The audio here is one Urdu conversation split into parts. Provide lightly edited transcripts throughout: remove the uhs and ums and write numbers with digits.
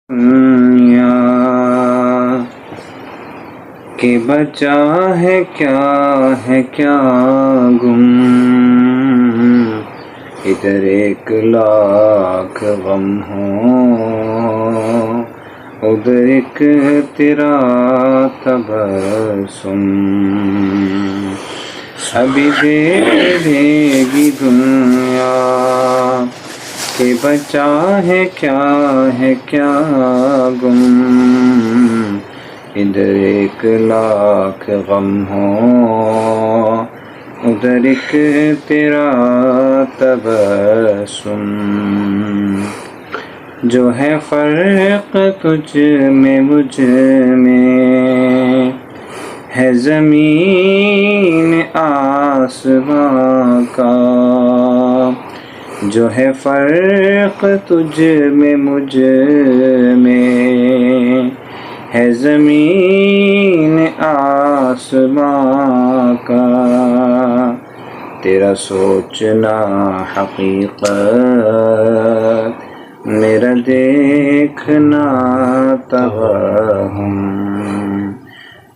دنیا کہ بچا ہے کیا گم، ادھر 1,00,000 غم ہو، ادھر ایک تیرا تبسم، ابھی دیکھ لے گی دنیا کہ بچا ہے کیا گم، ادھر 1,00,000 غم ہو، ادھر ایک تیرا تبسم، جو ہے فرق تجھ میں مجھ میں، ہے زمین آسمان کا، جو ہے فرق تجھ میں مجھ میں، ہے زمین آسمان کا، تیرا سوچنا حقیقت، میرا دیکھنا توہم،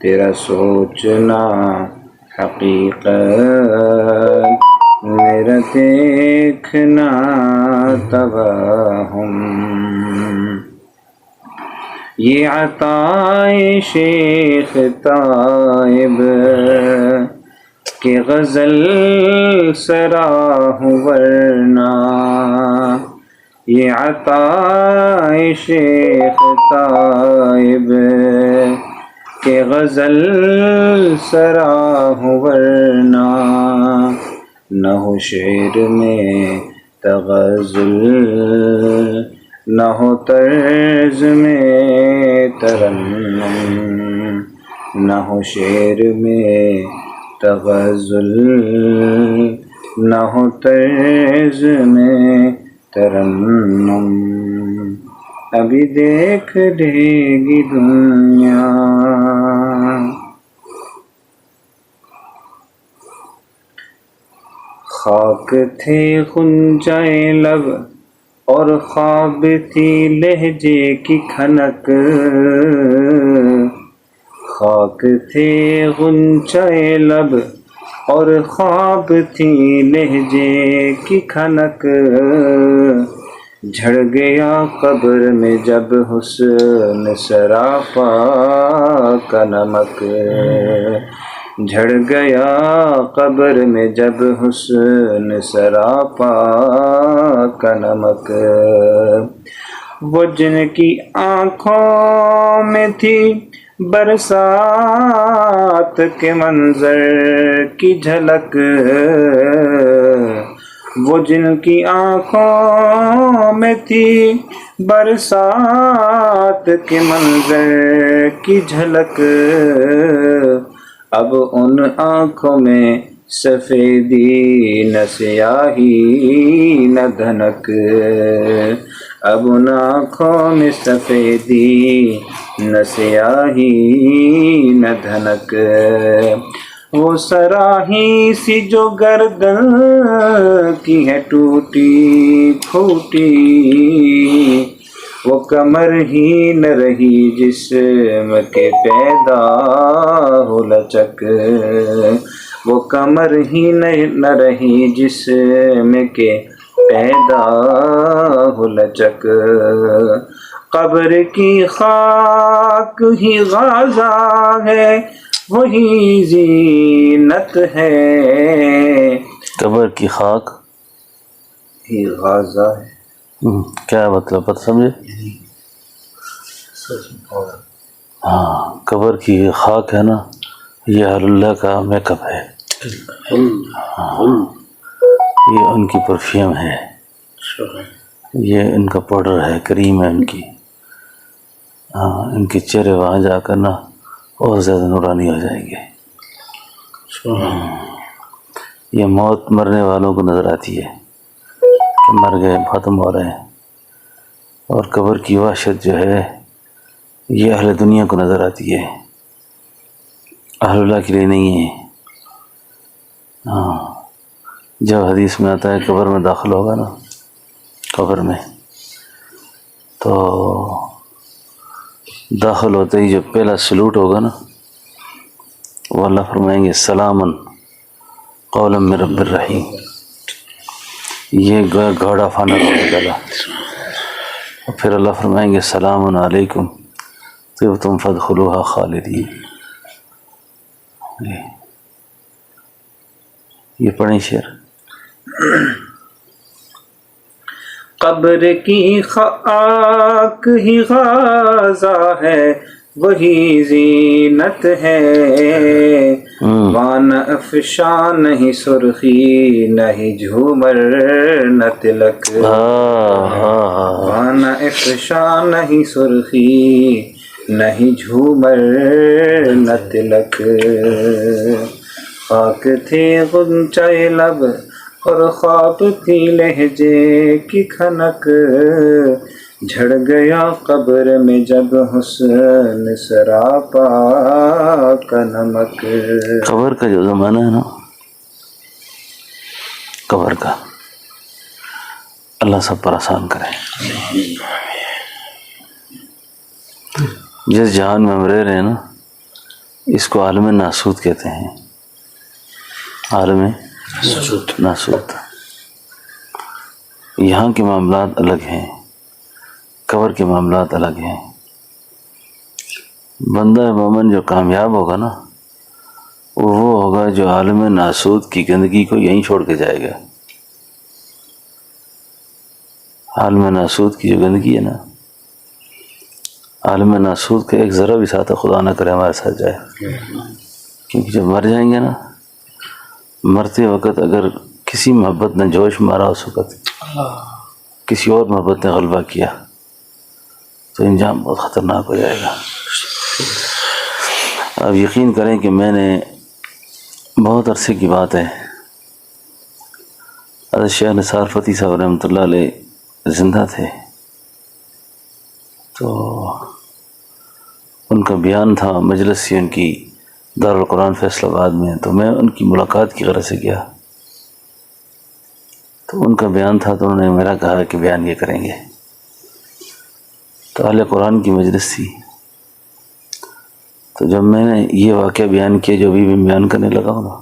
تیرا سوچنا حقیقت، میرا دیکھنا توہم، یہ عطائے شیخ طائب کہ غزل سرا ہوں ورنہ، یہ عطائے شیخ طائب کہ غزل سرا ہوں ورنہ، نہ ہو شعر میں تغزل، نہ ہو طرز میں ترنم، نہ ہو شعر میں تغزل، نہ ہو طرز میں ترنم، ابھی دیکھ لے گی دنیا۔ خاک تھے غنچۂ لب اور خواب تھی لہجے کی کھنک، خاک تھے غنچۂ لب اور خواب تھی لہجے کی کھنک، جھڑ گیا قبر میں جب حسن سراپا کا نمک، جھڑ گیا قبر میں جب حسن سراپا کا نمک، وہ جن کی آنکھوں میں تھی برسات کے منظر کی جھلک، وہ جن کی آنکھوں میں تھی برسات کے منظر کی جھلک، اب ان آنکھوں میں سفیدی نہ سیاہی نہ دھنک، اب ان آنکھوں میں سفیدی نہ سیاہی نہ دھنک، وہ سراہی سی جو گردن کی ہے ٹوٹی پھوٹی، وہ کمر ہی نہ رہی جسم کے پیدا ہو لچک، وہ کمر ہی نہ رہی جسم کے پیدا ہو لچک، قبر کی خاک ہی غازہ ہے وہی زینت ہے، قبر کی خاک ہی غازہ ہے، کیا مطلب پتہ سمجھے؟ ہاں، قبر کی خاک ہے نا، یہ اہل اللہ کا میک اپ ہے، یہ ان کی پرفیوم ہے، یہ ان کا پاؤڈر ہے، کریم ہے ان کی، ہاں، ان کے چہرے وہاں جا کر نا اور زیادہ نورانی ہو جائیں گے۔ یہ موت مرنے والوں کو نظر آتی ہے کہ مر گئے، ختم ہو رہے ہیں، اور قبر کی وحشت جو ہے یہ اہل دنیا کو نظر آتی ہے، اہل اللہ کے لیے نہیں ہے۔ ہاں، جب حدیث میں آتا ہے قبر میں داخل ہوگا نا، قبر میں تو داخل ہوتے ہی جو پہلا سلوٹ ہوگا نا وہ اللہ فرمائیں گے سلامن قولا من رب الرحیم. یہ گاڑا فانا ڈالا. اور پھر اللہ فرمائیں گے سلام علیکم طبتم فادخلوها خالدین. یہ پڑھیں شعر. قبر کی خاک ہی غازہ ہے وہی زینت ہے، وہاں نہ افشان نہیں سرخی نہیں جھومر نہ تلک، وہاں نہ افشان نہیں سرخی نہیں جھومر نہ تلک. خاک تھے غنچۂ لب اور خواب تھی لہجے کی کھنک، جھڑ گیا قبر میں جب حسن سراپا کا نمک. قبر کا جو زمانہ ہے نا، قبر کا اللہ سب پر آسان کرے. جس جہان میں ہم رہ رہے ہیں نا اس کو عالم ناسوت کہتے ہیں. عالم ناسوت. یہاں کے معاملات الگ ہیں، قبر کے معاملات الگ ہیں. بندہ مومن جو کامیاب ہوگا نا وہ ہوگا جو عالم ناسوت کی گندگی کو یہیں چھوڑ کے جائے گا. عالم ناسوت کی جو گندگی ہے نا، عالم ناسوت کا ایک ذرا بھی ساتھ خدا نہ کرے ہمارے ساتھ جائے. کیونکہ جب مر جائیں گے نا، مرتے وقت اگر کسی محبت نے جوش مارا اس وقت، کسی اور محبت نے غلبہ کیا تو انجام بہت خطرناک ہو جائے گا. اب یقین کریں کہ میں نے بہت عرصے کی بات ہے، حضرت شیخ نثار فتح صاحب رحمۃ اللہ علیہ زندہ تھے تو ان کا بیان تھا مجلس سے ان کی دارالقرآن فیصل آباد میں، تو میں ان کی ملاقات کی غرض سے گیا تو ان کا بیان تھا تو انہوں نے میرا کہا کہ بیان یہ کریں گے. تو اہل قرآن کی مجلس تھی. تو جب میں نے یہ واقعہ بیان کیا جو ابھی میں بیان کرنے لگا ہوں نا،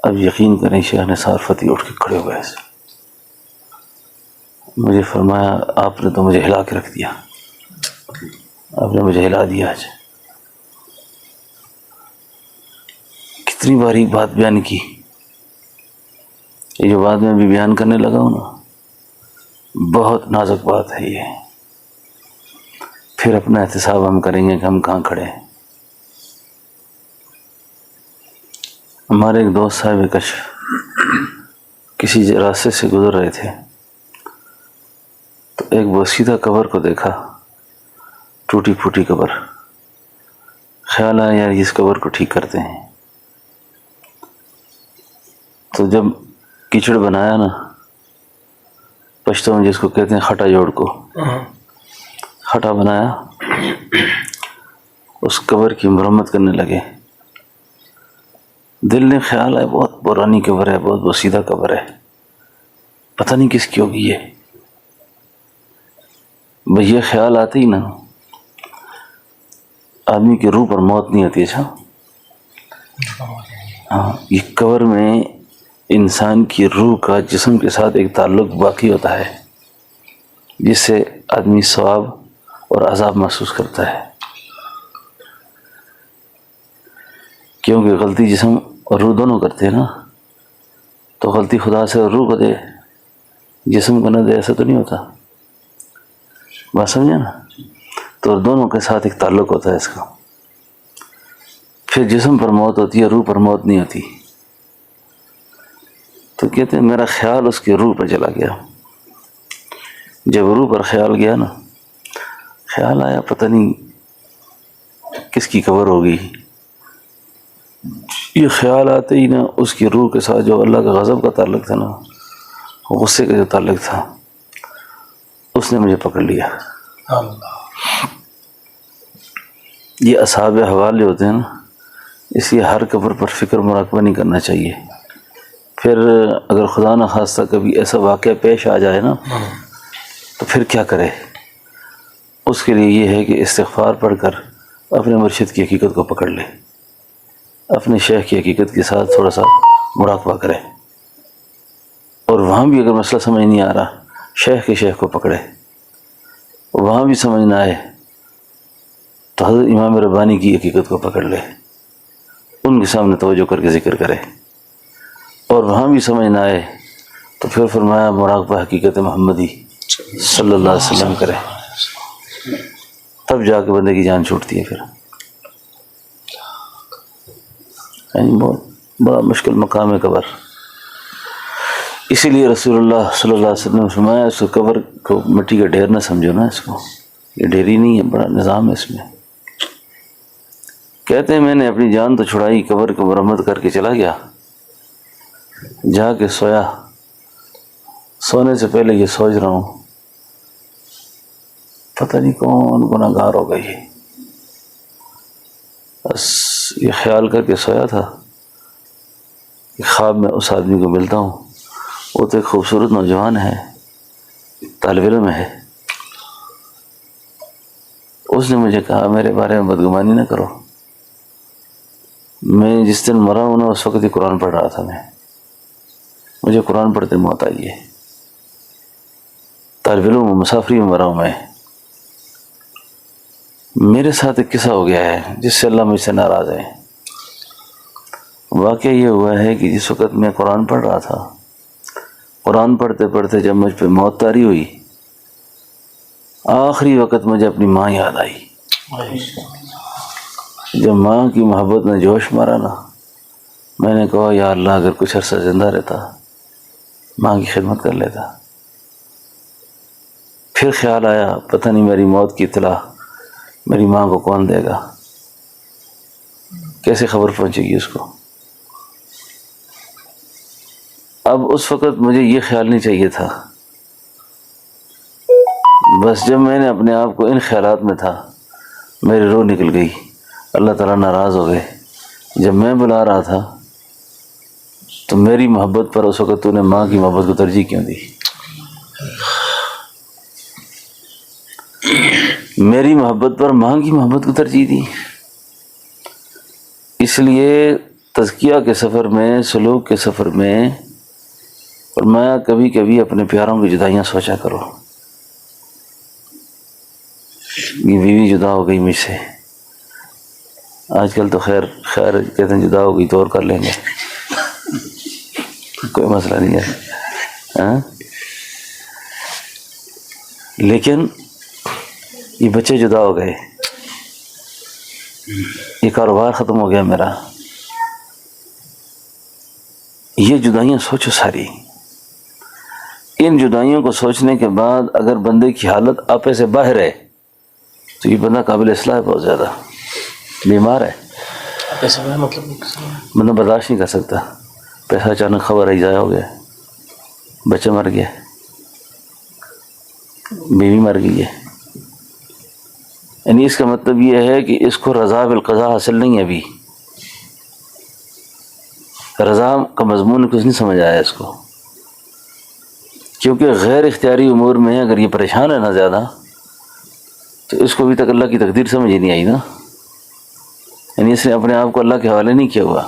اب یقین کریں شیخ نثار فتح اٹھ کے کھڑے ہوئے ایسے. مجھے فرمایا آپ نے تو مجھے ہلا کے رکھ دیا، آپ نے مجھے ہلا دیا. آج کتنی باریک بات بیان کی. یہ جو بات میں بھی بیان کرنے لگا ہوں نا بہت نازک بات ہے یہ. پھر اپنا احتساب ہم کریں گے کہ ہم کہاں کھڑے ہیں. ہمارے ایک دوست صاحب کشف کسی راستے سے گزر رہے تھے تو ایک بوسیدہ قبر کو دیکھا، ٹوٹی پھوٹی قبر. خیال آیا یار اس قبر کو ٹھیک کرتے ہیں. تو جب کیچڑ بنایا نا، پشتو میں جس کو کہتے ہیں خٹا جوڑ کو، خٹا بنایا، اس قبر کی مرمت کرنے لگے. دل نے خیال ہے بہت پرانی قبر ہے، بہت بوسیدہ قبر ہے، پتہ نہیں کس کی ہوگی یہ. بھئی یہ خیال آتے ہی نا آدمی کی روح پر موت نہیں آتی. اچھا ہاں، یہ قبر میں انسان کی روح کا جسم کے ساتھ ایک تعلق باقی ہوتا ہے جس سے آدمی ثواب اور عذاب محسوس کرتا ہے. کیونکہ غلطی جسم اور روح دونوں کرتے ہیں نا، تو غلطی خدا سے اور روح کو دے، جسم کو نہ دے، ایسا تو نہیں ہوتا. بات سمجھے نا؟ تو دونوں کے ساتھ ایک تعلق ہوتا ہے اس کا. پھر جسم پر موت ہوتی ہے، روح پر موت نہیں ہوتی. تو کہتے ہیں میرا خیال اس کی روح پر چلا گیا. جب روح پر خیال گیا نا، خیال آیا پتہ نہیں کس کی قبر ہوگی. یہ خیال آتے ہی نا اس کی روح کے ساتھ جو اللہ کا غضب کا تعلق تھا نا، غصے کا جو تعلق تھا، اس نے مجھے پکڑ لیا. یہ اصحاب احوال جو ہوتے ہیں نا، اس لیے ہر قبر پر فکر مراقبہ نہیں کرنا چاہیے. پھر اگر خدا نہ خواستہ کبھی ایسا واقعہ پیش آ جائے نا تو پھر کیا کرے. اس کے لیے یہ ہے کہ استغفار پڑھ کر اپنے مرشد کی حقیقت کو پکڑ لے، اپنے شیخ کی حقیقت کے ساتھ تھوڑا سا مراقبہ کرے، اور وہاں بھی اگر مسئلہ سمجھ نہیں آ رہا شیخ کو پکڑے، وہاں بھی سمجھ نہ آئے تو حضرت امام ربانی کی حقیقت کو پکڑ لے، ان کے سامنے توجہ کر کے ذکر کرے، اور وہاں بھی سمجھ نہ آئے تو پھر فرمایا مراقبہ حقیقت محمدی صلی اللہ علیہ وسلم کرے، تب جا کے بندے کی جان چھوٹتی ہے۔ پھر یعنی بہت بڑا مشکل مقام ہے قبر، اسی لیے رسول اللہ صلی اللہ علیہ وسلم نے فرمایا اس کو قبر کو مٹی کا ڈھیر نہ سمجھو نا، اس کو یہ ڈھیری نہیں ہے، بڑا نظام ہے اس میں۔ کہتے ہیں میں نے اپنی جان تو چھڑائی، قبر کو مرمت کر کے چلا گیا، جا کے سویا، سونے سے پہلے یہ سوچ رہا ہوں پتہ نہیں کون گناہ گار ہوگا یہ، بس یہ خیال کر کے سویا تھا کہ خواب میں اس آدمی کو ملتا ہوں، وہ تو ایک خوبصورت نوجوان ہے، طالب علم ہے، اس نے مجھے کہا میرے بارے میں بدگمانی نہ کرو، میں جس دن مرا ہوں نا اس وقت ہی قرآن پڑھ رہا تھا، مجھے قرآن پڑھتے موت آئی ہے، طالب علم مسافری میں مرا ہوں میں، میرے ساتھ ایک قصہ ہو گیا ہے جس سے اللہ مجھ سے ناراض ہے۔ واقعہ یہ ہوا ہے کہ جس وقت میں قرآن پڑھ رہا تھا، قرآن پڑھتے پڑھتے جب مجھ پہ موت طاری ہوئی، آخری وقت مجھے اپنی ماں یاد آئی۔ جب ماں کی محبت نے جوش مارا نا، میں نے کہا یا اللہ اگر کچھ عرصہ زندہ رہتا ماں کی خدمت کر لیتا۔ پھر خیال آیا پتہ نہیں میری موت کی اطلاع میری ماں کو کون دے گا، کیسے خبر پہنچے گی اس کو۔ اب اس وقت مجھے یہ خیال نہیں چاہیے تھا، بس جب میں نے اپنے آپ کو ان خیالات میں تھا میری روح نکل گئی، اللہ تعالیٰ ناراض ہو گئے۔ جب میں بلا رہا تھا تو میری محبت پر اس وقت تو نے ماں کی محبت کو ترجیح کیوں دی؟ میری محبت پر ماں کی محبت کو ترجیح دی۔ اس لیے تزکیہ کے سفر میں، سلوک کے سفر میں فرمایا کبھی کبھی اپنے پیاروں کی جدائیاں سوچا کرو۔ یہ بیوی جدا ہو گئی مجھ سے، آج کل تو خیر کہتے ہیں جدا ہو گئی تو اور کر لیں گے، کوئی مسئلہ نہیں ہے، لیکن یہ بچے جدا ہو گئے، یہ کاروبار ختم ہو گیا میرا، یہ جدائیاں سوچو ساری۔ ان جدائیوں کو سوچنے کے بعد اگر بندے کی حالت آپے سے باہر ہے تو یہ بندہ قابل اصلاح ہے، بہت زیادہ بیمار ہے، بندہ برداشت نہیں کر سکتا۔ پیسہ اچانک خبر آئی ضائع ہو گیا، بچہ مر گیا، بیوی مر گئی ہے، یعنی اس کا مطلب یہ ہے کہ اس کو رضا بالقضاء حاصل نہیں ہے، ابھی رضا کا مضمون کچھ نہیں سمجھ آیا اس کو، کیونکہ غیر اختیاری امور میں اگر یہ پریشان ہے نا زیادہ تو اس کو ابھی تک اللہ کی تقدیر سمجھ ہی نہیں آئی نا، یعنی اس نے اپنے آپ کو اللہ کے حوالے نہیں کیا ہوا،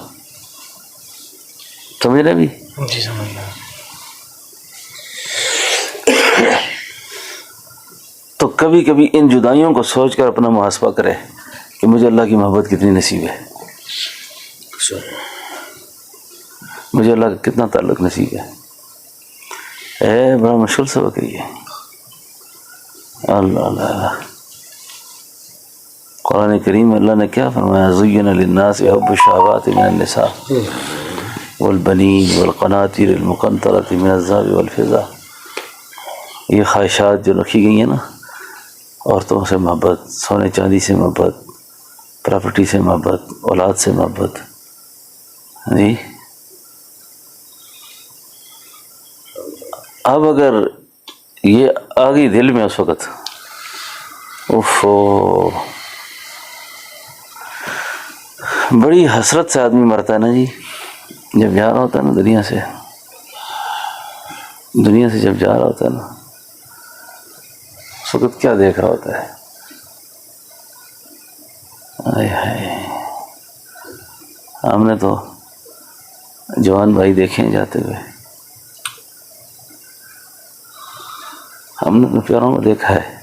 سمجھ رہے بھی؟ جی سمجھ گیا۔ تو کبھی کبھی ان جدائیوں کو سوچ کر اپنا محاسبہ کرے کہ مجھے اللہ کی محبت کتنی نصیب ہے، مجھے اللہ کا کتنا تعلق نصیب ہے۔ بڑا مشکل سبق ہے یہ، اللہ اللہ۔ قرآن کریم میں اللہ نے کیا فرمایا؟ زین للناس حب الشہوات من النساء والبنین والقناطیر المقنطرۃ من الذهب والفضہ، یہ خواہشات جو رکھی گئی ہیں نا، عورتوں سے محبت، سونے چاندی سے محبت، پراپرٹی سے محبت، اولاد سے محبت، جی اب اگر یہ آ گئی دل میں اس وقت، بڑی حسرت سے آدمی مرتا ہے نا جی، جب جا رہا ہوتا ہے نا دنیا سے جب جا رہا ہوتا ہے نا، اس وقت کیا دیکھ رہا ہوتا ہے؟ آئے ہائے، ہم نے تو جوان بھائی دیکھے ہیں جاتے ہوئے، ہم نے اپنے پیاروں میں دیکھا ہے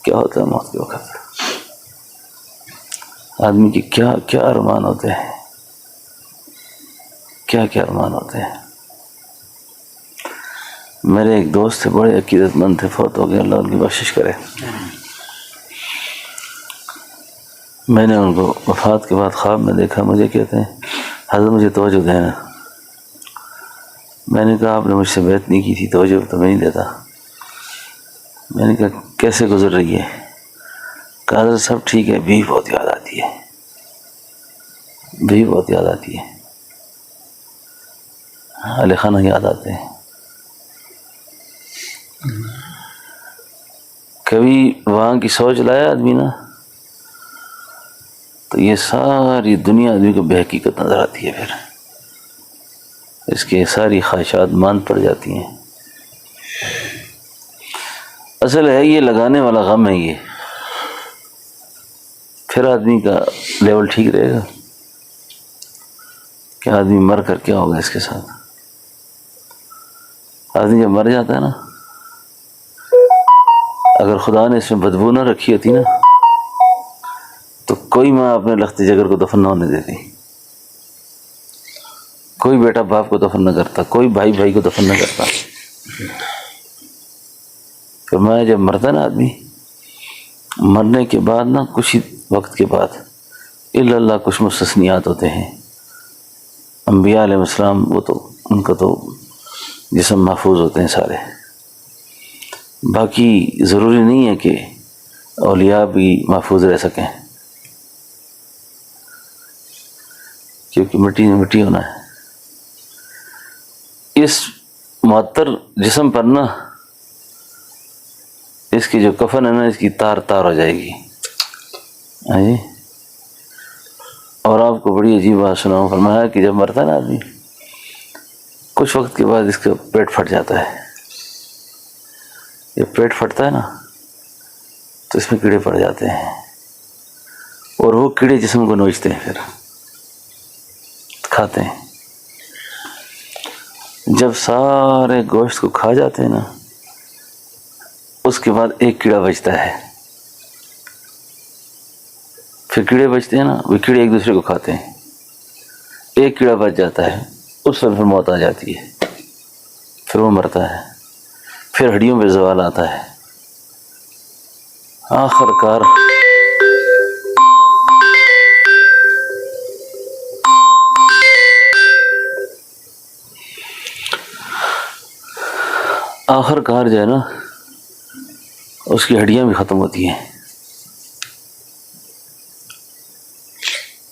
کیا ہوتا ہے موت کے وقت، آدمی کی کیا کیا ارمان ہوتے ہیں، کیا کیا ارمان ہوتے ہیں۔ میرے ایک دوست تھے، بڑے عقیدت مند تھے، فوت ہو گئے، اللہ ان کی بخشش کرے۔ میں نے ان کو وفات کے بعد خواب میں دیکھا، مجھے کہتے ہیں حضرت مجھے توجہ دینا۔ میں نے کہا آپ نے مجھ سے بیعت نہیں کی تھی، توجہ تو میں نہیں دیتا۔ میں نے کہا کیسے گزر رہی ہے؟ کہا حضرت سب ٹھیک ہے، بیوی بہت یاد آتی ہے، بیوی بہت یاد آتی ہے، اہل خانہ یاد آتے ہیں۔ کبھی وہاں کی سوچ لایا آدمی نا تو یہ ساری دنیا آدمی کو بے حقیقت نظر آتی ہے، پھر اس کی ساری خواہشات مان پڑ جاتی ہیں۔ اصل ہے یہ لگانے والا غم ہے، یہ پھر آدمی کا لیول ٹھیک رہے گا کہ آدمی مر کر کیا ہوگا اس کے ساتھ۔ آدمی جب مر جاتا ہے نا، اگر خدا نے اس میں بدبو نہ رکھی ہوتی نا تو کوئی ماں اپنے لخت جگر کو دفن نہ ہونے دیتی، کوئی بیٹا باپ کو دفن نہ کرتا، کوئی بھائی بھائی کو دفن نہ کرتا۔ پھر میں جب مرتا نا آدمی، مرنے کے بعد نا کچھ ہی وقت کے بعد الا اللہ کچھ مستثنیات ہوتے ہیں، انبیاء علیہ السلام وہ تو ان کا تو جسم محفوظ ہوتے ہیں سارے، باقی ضروری نہیں ہے کہ اولیاء بھی محفوظ رہ سکیں، کیونکہ مٹی میں مٹی ہونا ہے۔ اس معطر جسم پر نا اس کی جو کفن ہے نا، اس کی تار تار ہو جائے گی۔ جی، اور آپ کو بڑی عجیب بات سناؤں، فرمایا کہ جب مرتا ہے نا آدمی، کچھ وقت کے بعد اس کا پیٹ پھٹ جاتا ہے۔ جب پیٹ پھٹتا ہے نا تو اس میں کیڑے پڑ جاتے ہیں، اور وہ کیڑے جسم کو نوچتے ہیں، پھر کھاتے ہیں۔ جب سارے گوشت کو کھا جاتے ہیں نا، اس کے بعد ایک کیڑا بچتا ہے، پھر کیڑے بچتے ہیں نا، وہ کیڑے ایک دوسرے کو کھاتے ہیں، ایک کیڑا بچ جاتا ہے، اس پر پھر موت آ جاتی ہے، پھر وہ مرتا ہے، پھر ہڈیوں پہ زوال آتا ہے، آخر کار جو ہے نا اس کی ہڈیاں بھی ختم ہوتی ہیں۔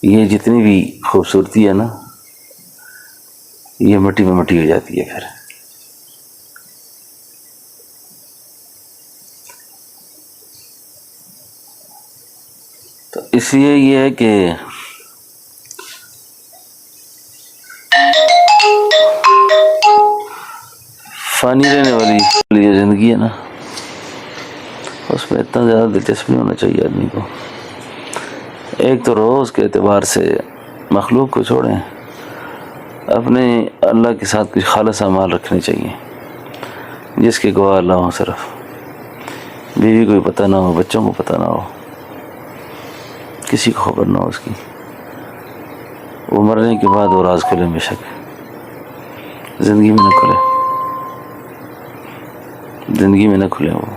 یہ جتنی بھی خوبصورتی ہے نا، یہ مٹی میں مٹی ہو جاتی ہے پھر۔ تو اس لیے یہ ہے کہ فانی رہنے والی جو زندگی ہے نا، اس میں اتنا زیادہ دلچسپی ہونا چاہیے آدمی کو۔ ایک تو روز کے اعتبار سے مخلوق کو چھوڑیں، اپنے اللہ کے ساتھ کچھ خالص اعمال رکھنے چاہیے، جس کے گواہ اللہ ہو، صرف بیوی کو بھی پتہ نہ ہو، بچوں کو پتہ نہ ہو، کسی کو خبر نہ ہو اس کی۔ وہ مرنے کے بعد وہ راز کھلے، بے شک زندگی میں نہ کھلے، زندگی میں نہ کھلے وہ،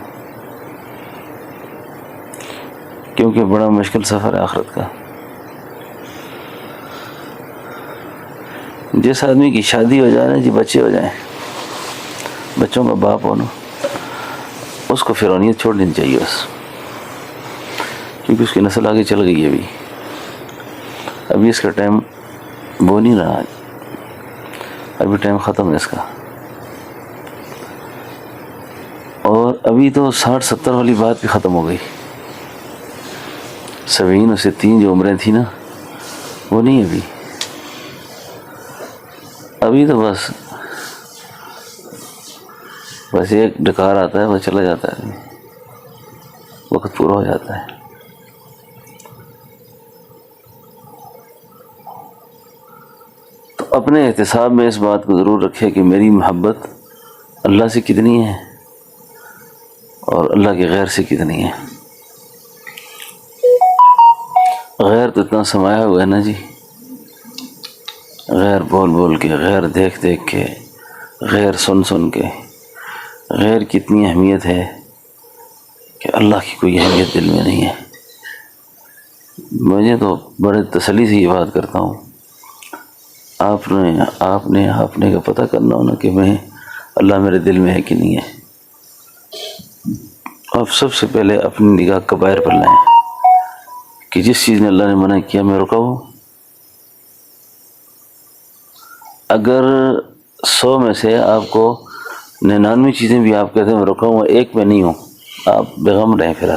کیونکہ بڑا مشکل سفر ہے آخرت کا۔ جس آدمی کی شادی ہو جائے نا جی، بچے ہو جائیں، بچوں کا باپ ہو نا، اس کو فرعونیت چھوڑ دینی چاہیے بس، کیونکہ اس کی نسل آگے چل گئی ہے۔ ابھی اس کا ٹائم وہ نہیں رہا، ابھی ٹائم ختم ہے اس کا۔ اور ابھی تو 60-70 والی بات بھی ختم ہو گئی، 70 اور 60 جو عمریں تھیں نا، وہ نہیں ابھی تو بس ایک ڈکار آتا ہے، وہ چلا جاتا ہے، وقت پورا ہو جاتا ہے۔ اپنے احتساب میں اس بات کو ضرور رکھے کہ میری محبت اللہ سے کتنی ہے اور اللہ کے غیر سے کتنی ہے۔ غیر تو اتنا سمایا ہوا ہے نا جی، غیر بول بول کے، غیر دیکھ دیکھ کے، غیر سن سن کے، غیر کی اتنی اہمیت ہے کہ اللہ کی کوئی اہمیت دل میں نہیں ہے۔ مجھے تو بڑے تسلی سے یہ بات کرتا ہوں، آپ نے کا پتہ کرنا ہونا کہ میں اللہ میرے دل میں ہے کہ نہیں ہے۔ آپ سب سے پہلے اپنی نگاہ کبائر پر لائیں کہ جس چیز نے اللہ نے منع کیا میں رکا ہوں۔ اگر 100 میں سے آپ کو 99 چیزیں بھی آپ کہتے ہیں میں رکا ہوں، ایک میں نہیں ہوں، آپ بیغم رہیں، پھر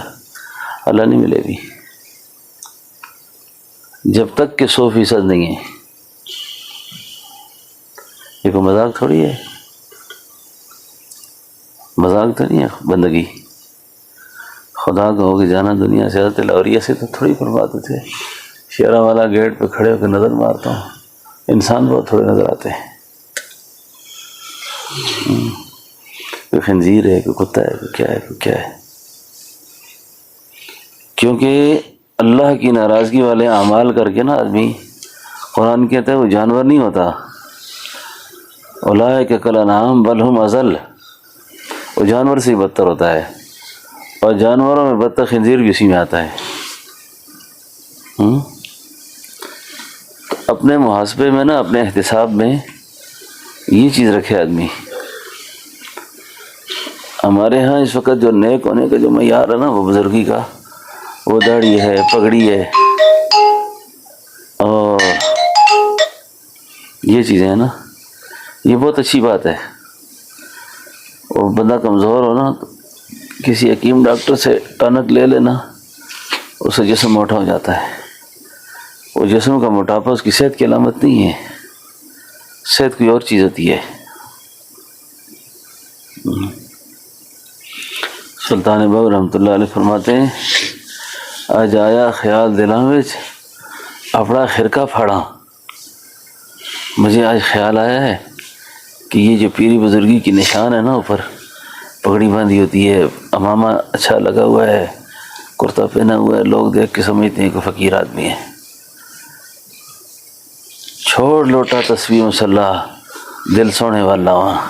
اللہ نہیں ملے گی جب تک کہ 100% نہیں ہے۔ یہ کوئی مذاق تھوڑی ہے، مذاق تو نہیں ہے بندگی۔ خدا کو ہو کہ جانا دنیا سے حضرت لاہوریہ سے تو تھوڑی فرماتے تھے، شیرہ والا گیٹ پہ کھڑے ہو کے نظر مارتا ہوں، انسان بہت تھوڑے نظر آتے ہیں، کوئی خنزیر ہے، کوئی کتا ہے، کوئی کیا ہے، کوئی کیا ہے۔ کیونکہ اللہ کی ناراضگی والے اعمال کر کے نا آدمی، قرآن کہتا ہے وہ جانور نہیں ہوتا، اولئک کالانعام بل ھم اضل، وہ جانور سے ہی بدتر ہوتا ہے، اور جانوروں میں بدتر خنزیر بھی اسی میں آتا ہے۔ اپنے محاسبے میں نا، اپنے احتساب میں یہ چیز رکھے آدمی۔ ہمارے ہاں اس وقت جو نیک ہونے کا جو معیار ہے نا، وہ بزرگی کا، وہ داڑھی ہے، پگڑی ہے، اور یہ چیزیں ہیں نا، یہ بہت اچھی بات ہے۔ اور بندہ کمزور ہو نا تو کسی حکیم ڈاکٹر سے ٹانک لے لینا، اس سے جسم موٹا ہو جاتا ہے۔ وہ جسم کا موٹاپا اس کی صحت کی علامت نہیں ہے، صحت کوئی اور چیز ہوتی ہے۔ سلطان بہو رحمۃ اللہ علیہ فرماتے ہیں، آج آیا خیال دلاں وچ اپنا خرقہ پھاڑا۔ مجھے آج خیال آیا ہے کہ یہ جو پیری بزرگی کی نشان ہے نا، اوپر پگڑی باندھی ہوتی ہے، امامہ اچھا لگا ہوا ہے، کرتا پہنا ہوا ہے، لوگ دیکھ کے سمجھتے ہیں کہ فقیر آدمی ہے۔ چھوڑ لوٹا تسبیح مصلی، دل سونے والا وہاں۔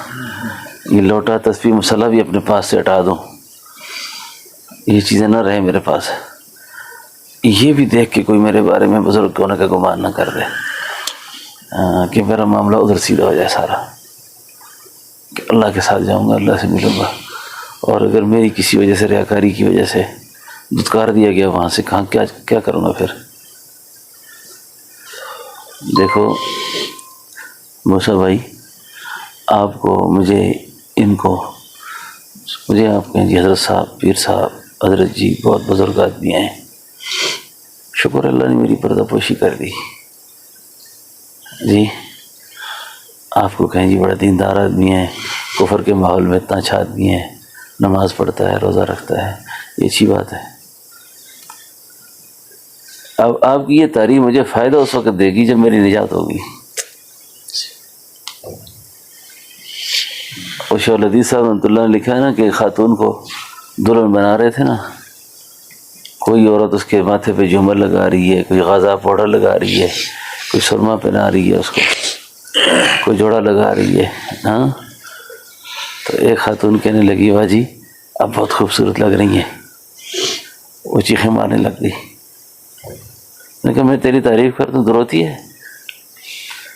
یہ لوٹا تسبیح مصلی بھی اپنے پاس سے ہٹا دو، یہ چیزیں نہ رہیں میرے پاس۔ یہ بھی دیکھ کے کوئی میرے بارے میں بزرگ ہونے کا گمان نہ کر دے کہ میرا معاملہ ادھر سیدھا ہو جائے سارا، کہ اللہ کے ساتھ جاؤں گا، اللہ سے ملوں گا، اور اگر میری کسی وجہ سے ریاکاری کی وجہ سے دھتکار دیا گیا وہاں سے، کہاں کیا کروں گا پھر۔ دیکھو موسیٰ بھائی، آپ کو، مجھے، ان کو، مجھے آپ کہیں جی حضرت صاحب، پیر صاحب، حضرت جی، بہت بزرگ آدمی ہیں، شکر اللہ نے میری پردہ پوشی کر دی جی۔ آپ کو کہیں جی بڑا دیندار آدمی ہے، کفر کے ماحول میں اتنا اچھا آدمی ہے، نماز پڑھتا ہے، روزہ رکھتا ہے، یہ اچھی بات ہے۔ اب آپ کی یہ تعریف مجھے فائدہ اس وقت دے گی جب میری نجات ہوگی۔ اور شیخ الحدیث صاحب رحمۃ اللہ نے لکھا ہے نا کہ خاتون کو دلہن بنا رہے تھے نا، کوئی عورت اس کے ماتھے پہ جھومر لگا رہی ہے، کوئی غازہ پاؤڈر لگا رہی ہے، کوئی سرما پہنا رہی ہے اس کو، کوئی جوڑا لگا رہی ہے، ہاں، تو ایک خاتون کہنے لگی واہ جی آپ بہت خوبصورت لگ رہی ہیں، وہ چیخیں مارنے لگ گئی۔ میں نے کہا میں تیری تعریف کرتا ہوں تو روتی ہے؟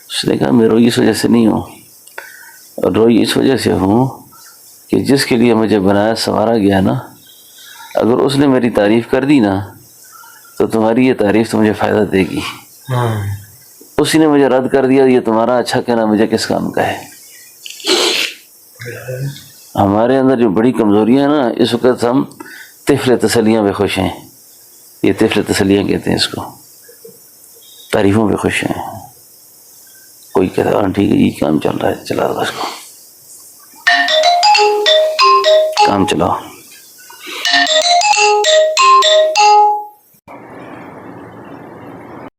اس نے کہا میں روئی اس وجہ سے نہیں ہوں، اور روئی اس وجہ سے ہوں کہ جس کے لیے مجھے بنایا سنوارا گیا نا، اگر اس نے میری تعریف کر دی نا تو تمہاری یہ تعریف تو مجھے فائدہ دے گی، اسی نے مجھے رد کر دیا، یہ تمہارا اچھا کہنا مجھے کس کام کا ہے۔ ہمارے اندر جو بڑی کمزوریاں ہیں نا، اس وقت ہم طفل تسلیاں پہ خوش ہیں، یہ طفل تسلیاں کہتے ہیں اس کو، تعریفوں پہ خوش ہیں۔ کوئی کہتا ہے ہاں ٹھیک ہے یہ کام چل رہا ہے، چلا رہا اس کو، کام چلاؤ۔